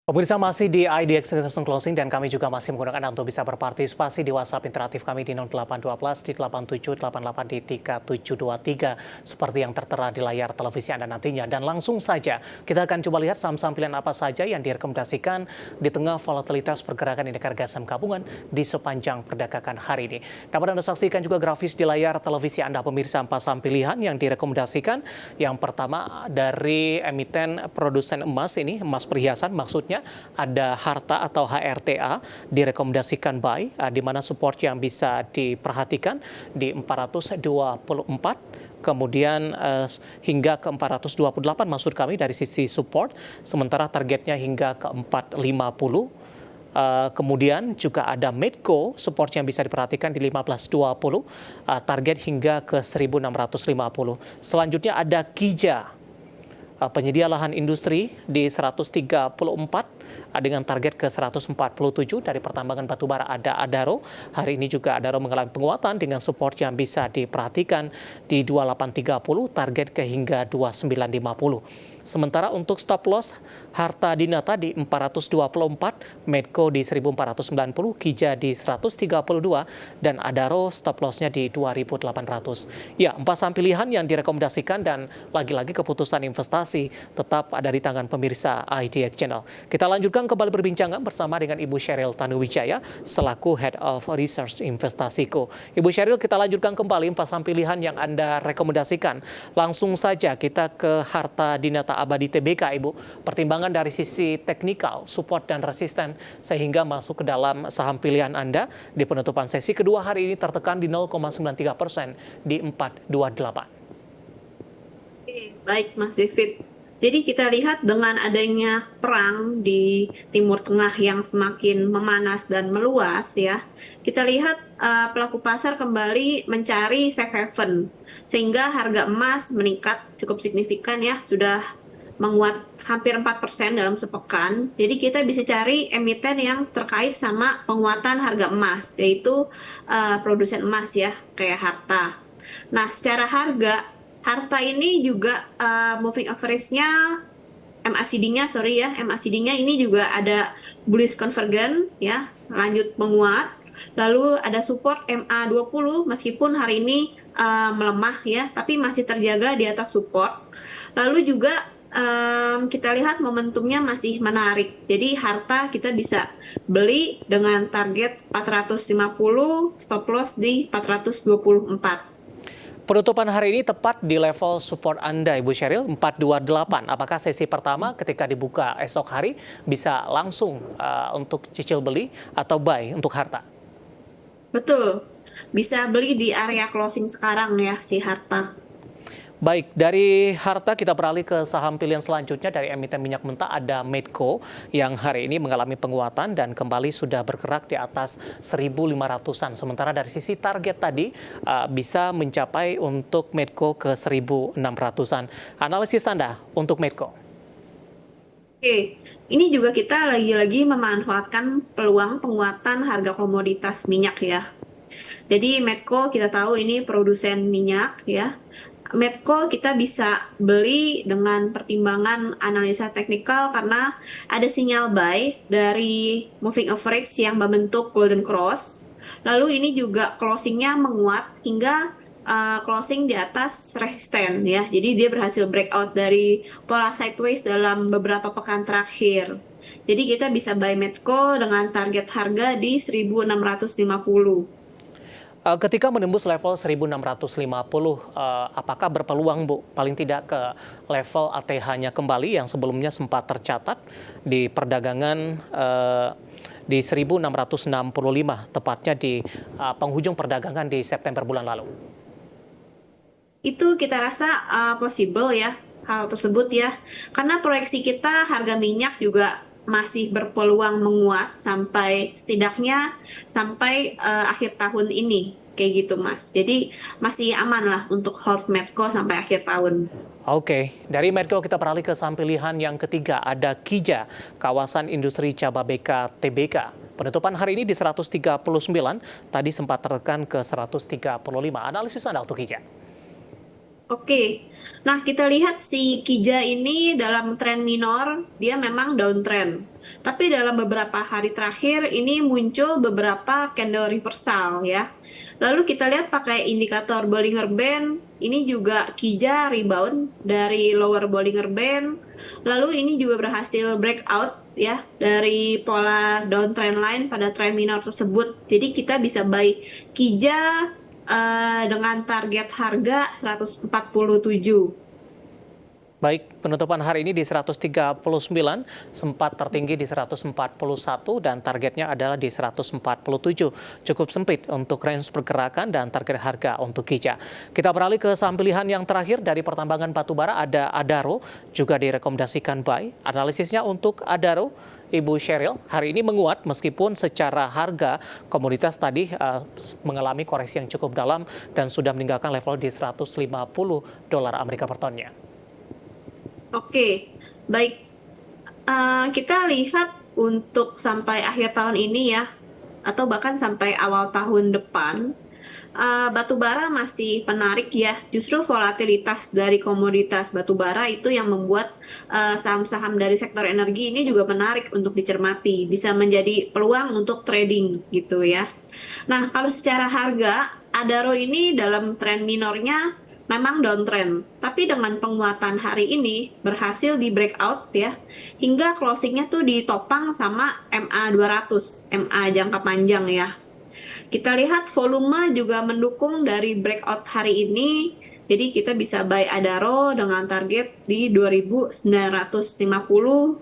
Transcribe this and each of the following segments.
Pemirsa masih di IDX Season Closing dan kami juga masih menggunakan Anda untuk bisa berpartisipasi di WhatsApp interaktif kami di 0812 di 8788 di 3723 seperti yang tertera di layar televisi Anda nantinya. Dan langsung saja kita akan coba lihat saham-saham pilihan apa saja yang direkomendasikan di tengah volatilitas pergerakan indeks harga saham gabungan di sepanjang perdagangan hari ini. Dapat Anda saksikan juga grafis di layar televisi Anda pemirsa empat saham pilihan yang direkomendasikan. Yang pertama dari emiten produsen emas ini, emas perhiasan maksudnya. Ada Harta atau HRTA direkomendasikan buy, di mana support yang bisa diperhatikan di 424, kemudian hingga ke 428 maksud kami dari sisi support, sementara targetnya hingga ke 450. Kemudian juga ada Medco, support yang bisa diperhatikan di 1520, target hingga ke 1650. Selanjutnya ada Kija, penyedia lahan industri di 134 dengan target ke 147. Dari pertambangan batubara ada Adaro. Hari ini juga Adaro mengalami penguatan dengan support yang bisa diperhatikan di 2830, target ke hingga 2950. Sementara untuk stop loss, Harta Dinata di 424, Medco di 1490, Kija di 132, dan Adaro stop lossnya di 2800. Ya, empat saham pilihan yang direkomendasikan dan lagi-lagi keputusan investasi tetap ada di tangan pemirsa IDX Channel. Kita lanjutkan kembali perbincangan bersama dengan Ibu Sheryl Tanuwijaya selaku Head of Research Investasiku. Ibu Sheryl, kita lanjutkan kembali empat saham pilihan yang Anda rekomendasikan. Langsung saja kita ke Harta Dinata Abadi TBK, Ibu. Pertimbangan dari sisi teknikal, support dan resisten sehingga masuk ke dalam saham pilihan Anda di penutupan sesi kedua hari ini tertekan di 0,93% di 428. Oke, baik Mas David. Jadi kita lihat dengan adanya perang di Timur Tengah yang semakin memanas dan meluas ya, kita lihat pelaku pasar kembali mencari safe haven sehingga harga emas meningkat cukup signifikan ya, sudah menguat hampir 4% dalam sepekan. Jadi kita bisa cari emiten yang terkait sama penguatan harga emas, yaitu produsen emas ya, kayak Harta. Nah, secara Harta ini juga moving average-nya, MACD-nya ini juga ada bullish convergence ya, lanjut menguat. Lalu ada support MA20 meskipun hari ini melemah ya, tapi masih terjaga di atas support. Lalu juga kita lihat momentumnya masih menarik. Jadi Harta kita bisa beli dengan target 450, stop loss di 424. Penutupan hari ini tepat di level support Anda, Ibu Sheryl, 428. Apakah sesi pertama ketika dibuka esok hari bisa langsung untuk cicil beli atau buy untuk Harta? Betul, bisa beli di area closing sekarang ya si Harta. Baik, dari Harta kita beralih ke saham pilihan selanjutnya dari emiten minyak mentah ada Medco yang hari ini mengalami penguatan dan kembali sudah bergerak di atas 1.500-an. Sementara dari sisi target tadi bisa mencapai untuk Medco ke 1.600-an. Analisis Anda untuk Medco? Oke, ini juga kita lagi-lagi memanfaatkan peluang penguatan harga komoditas minyak ya. Jadi Medco kita tahu ini produsen minyak ya. Medco kita bisa beli dengan pertimbangan analisa teknikal karena ada sinyal buy dari moving average yang membentuk golden cross. Lalu ini juga closingnya menguat hingga closing di atas resisten ya. Jadi dia berhasil breakout dari pola sideways dalam beberapa pekan terakhir. Jadi kita bisa buy Medco dengan target harga di 1.650. Ketika menembus level 1.650, apakah berpeluang, Bu, paling tidak ke level ATH-nya kembali yang sebelumnya sempat tercatat di perdagangan di 1.665, tepatnya di penghujung perdagangan di September bulan lalu? Itu kita rasa possible ya, hal tersebut ya. Karena proyeksi kita harga minyak juga masih berpeluang menguat sampai setidaknya sampai akhir tahun ini kayak gitu Mas. Jadi masih aman lah untuk hold Medco sampai akhir tahun. Oke, dari Medco kita beralih ke saham pilihan yang ketiga ada Kija, kawasan industri Cababeka TBK. Penutupan hari ini di 139, tadi sempat tertekan ke 135. Analisis Anda untuk Kija? Oke, nah kita lihat si Kija ini dalam tren minor, dia memang downtrend. Tapi dalam beberapa hari terakhir ini muncul beberapa candle reversal ya. Lalu kita lihat pakai indikator Bollinger Band, ini juga Kija rebound dari lower Bollinger Band. Lalu ini juga berhasil breakout ya dari pola downtrend line pada trend minor tersebut. Jadi kita bisa buy Kija dengan target harga 147. Baik, penutupan hari ini di 139, sempat tertinggi di 141 dan targetnya adalah di 147. Cukup sempit untuk range pergerakan dan target harga untuk Kija. Kita beralih ke saham pilihan yang terakhir dari pertambangan batubara, ada Adaro, juga direkomendasikan buy. Analisisnya untuk Adaro, Ibu Sheryl, hari ini menguat meskipun secara harga komoditas tadi mengalami koreksi yang cukup dalam dan sudah meninggalkan level di 150 dolar Amerika per tonnya. Oke, baik. Kita lihat untuk sampai akhir tahun ini ya, atau bahkan sampai awal tahun depan, batubara masih menarik ya. Justru volatilitas dari komoditas batubara itu yang membuat saham-saham dari sektor energi ini juga menarik untuk dicermati. Bisa menjadi peluang untuk trading gitu ya. Nah, kalau secara harga, Adaro ini dalam tren minornya memang downtrend, tapi dengan penguatan hari ini berhasil di breakout ya, hingga closingnya tuh ditopang sama MA 200, MA jangka panjang ya. Kita lihat volume juga mendukung dari breakout hari ini, jadi kita bisa buy Adaro dengan target di 2.950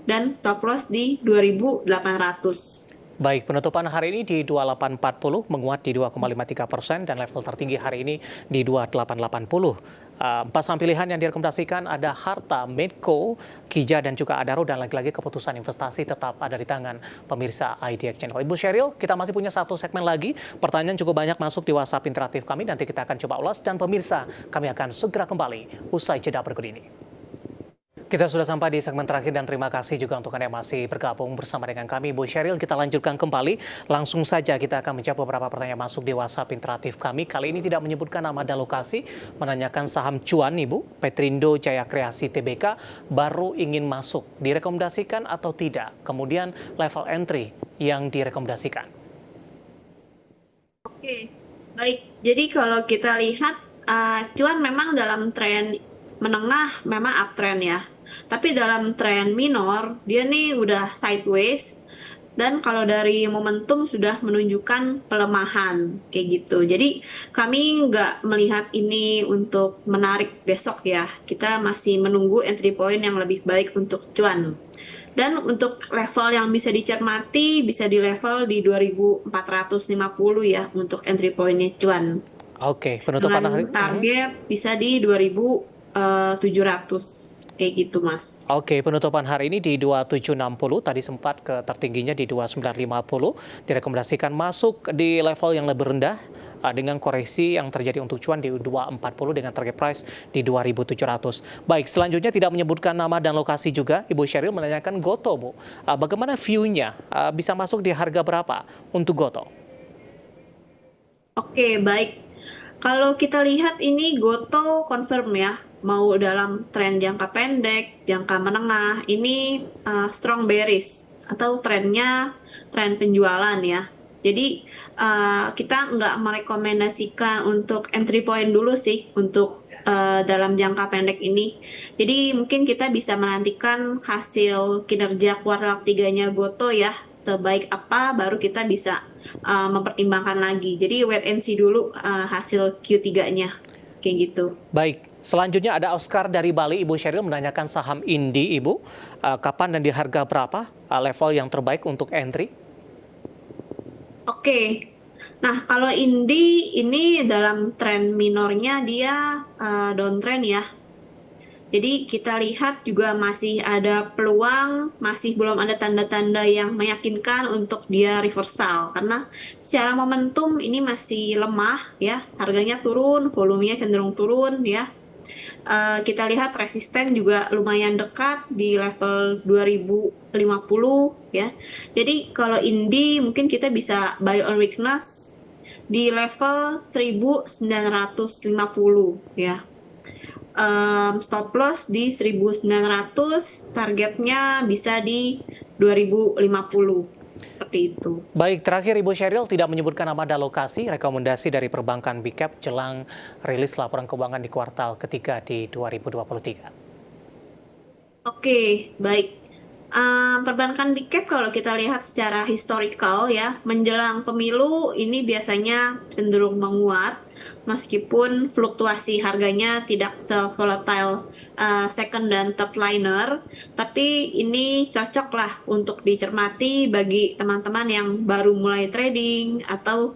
dan stop loss di 2.800. Baik, penutupan hari ini di 2840 menguat di 2,53% dan level tertinggi hari ini di 2880. Empat saham pilihan yang direkomendasikan ada Harta, Medco, Kija dan juga Adaro, dan lagi-lagi keputusan investasi tetap ada di tangan pemirsa IDX Channel. Ibu Sheryl, kita masih punya satu segmen lagi. Pertanyaan cukup banyak masuk di WhatsApp interaktif kami. Nanti kita akan coba ulas dan pemirsa kami akan segera kembali usai jeda berikut ini. Kita sudah sampai di segmen terakhir dan terima kasih juga untuk Anda yang masih bergabung bersama dengan kami. Bu Sheryl, kita lanjutkan kembali. Langsung saja kita akan menjawab beberapa pertanyaan masuk di WhatsApp interaktif kami. Kali ini tidak menyebutkan nama dan lokasi, menanyakan saham cuan Ibu, Petrindo Jaya Kreasi Tbk, baru ingin masuk. Direkomendasikan atau tidak? Kemudian level entry yang direkomendasikan. Oke, baik. Jadi kalau kita lihat, cuan memang dalam tren menengah memang uptrend ya. Tapi dalam tren minor, dia nih udah sideways. Dan kalau dari momentum sudah menunjukkan pelemahan, kayak gitu. Jadi kami nggak melihat ini untuk menarik besok ya. Kita masih menunggu entry point yang lebih baik untuk cuan. Dan untuk level yang bisa dicermati, bisa di level di 2450 ya untuk entry point-nya cuan. Oke, penutupan hari Dengan target bisa di 2700. Kayak gitu, Mas. Oke, penutupan hari ini di 2760, tadi sempat ke tertingginya di 2950, direkomendasikan masuk di level yang lebih rendah dengan koreksi yang terjadi untuk cuan di 240 dengan target price di 2700. Baik, selanjutnya tidak menyebutkan nama dan lokasi juga, Ibu Sheryl menanyakan Goto, Bu. Bagaimana view-nya? Bisa masuk di harga berapa untuk Goto? Oke, baik. Kalau kita lihat ini Goto confirm ya, mau dalam tren jangka pendek, jangka menengah, ini strong bearish atau trennya tren penjualan ya. Jadi kita nggak merekomendasikan untuk entry point dulu sih untuk dalam jangka pendek ini. Jadi mungkin kita bisa menantikan hasil kinerja kuartal 3-nya Goto ya, sebaik apa baru kita bisa mempertimbangkan lagi. Jadi wait and see dulu hasil Q3-nya, kayak gitu. Baik. Selanjutnya ada Oscar dari Bali. Ibu Sheryl menanyakan saham Indi, Ibu. Kapan dan di harga berapa level yang terbaik untuk entry? Oke. Nah, kalau Indi ini dalam tren minornya dia downtrend ya. Jadi kita lihat juga masih ada peluang, masih belum ada tanda-tanda yang meyakinkan untuk dia reversal. Karena secara momentum ini masih lemah ya, harganya turun, volumenya cenderung turun ya. Kita lihat resisten juga lumayan dekat di level 2050 ya. Jadi kalau Indi mungkin kita bisa buy on weakness di level 1950 ya. stop loss di 1900, targetnya bisa di 2050. Seperti itu. Baik, terakhir Ibu Sheryl tidak menyebutkan nama dan lokasi rekomendasi dari perbankan Big Cap jelang rilis laporan keuangan di kuartal ketiga di 2023. Oke, baik. Perbankan Big Cap kalau kita lihat secara historical ya, menjelang pemilu ini biasanya cenderung menguat meskipun fluktuasi harganya tidak se-volatile second dan third liner, tapi ini cocok lah untuk dicermati bagi teman-teman yang baru mulai trading atau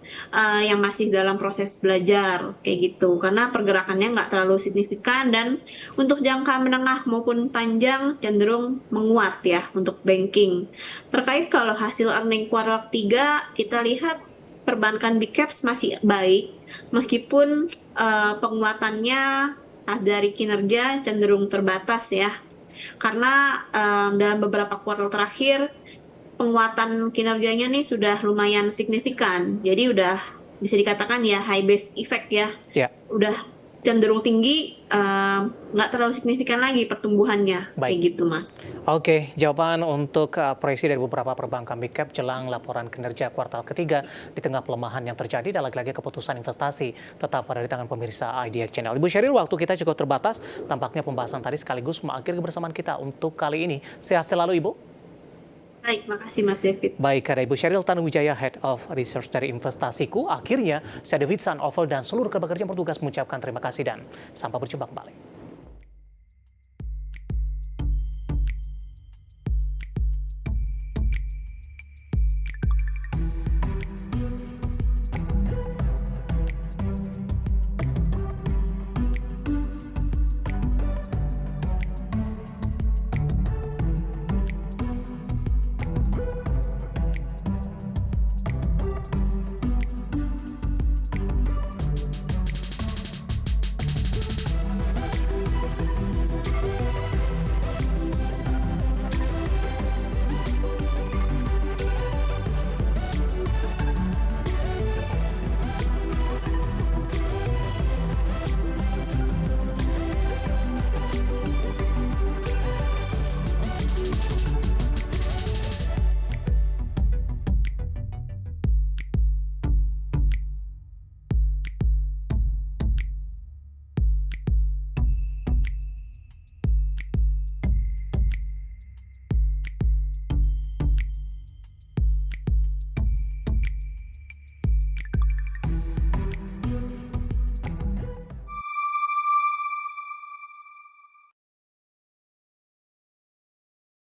yang masih dalam proses belajar kayak gitu, karena pergerakannya nggak terlalu signifikan dan untuk jangka menengah maupun panjang cenderung menguat ya untuk banking. Terkait kalau hasil earning kuartal 3, kita lihat perbankan Big Caps masih baik meskipun penguatannya dari kinerja cenderung terbatas ya, karena dalam beberapa kuartal terakhir penguatan kinerjanya nih sudah lumayan signifikan, jadi udah bisa dikatakan ya high base effect ya, Ya. udah cenderung tinggi, nggak terlalu signifikan lagi pertumbuhannya. Baik. Kayak gitu Mas. Oke, jawaban untuk proyeksi dari beberapa perbankan Big Cap jelang laporan kinerja kuartal ketiga di tengah pelemahan yang terjadi dan lagi-lagi keputusan investasi tetap ada di tangan pemirsa IDX Channel. Ibu Sheryl, waktu kita cukup terbatas, tampaknya pembahasan tadi sekaligus mengakhiri kebersamaan kita untuk kali ini. Sehat selalu Ibu. Baik, makasih Mas David. Baik, ada Ibu Sheryl Tanuwijaya, Head of Research dari Investasiku. Akhirnya, saya David San Oval dan seluruh kerja bertugas mengucapkan terima kasih dan sampai berjumpa kembali.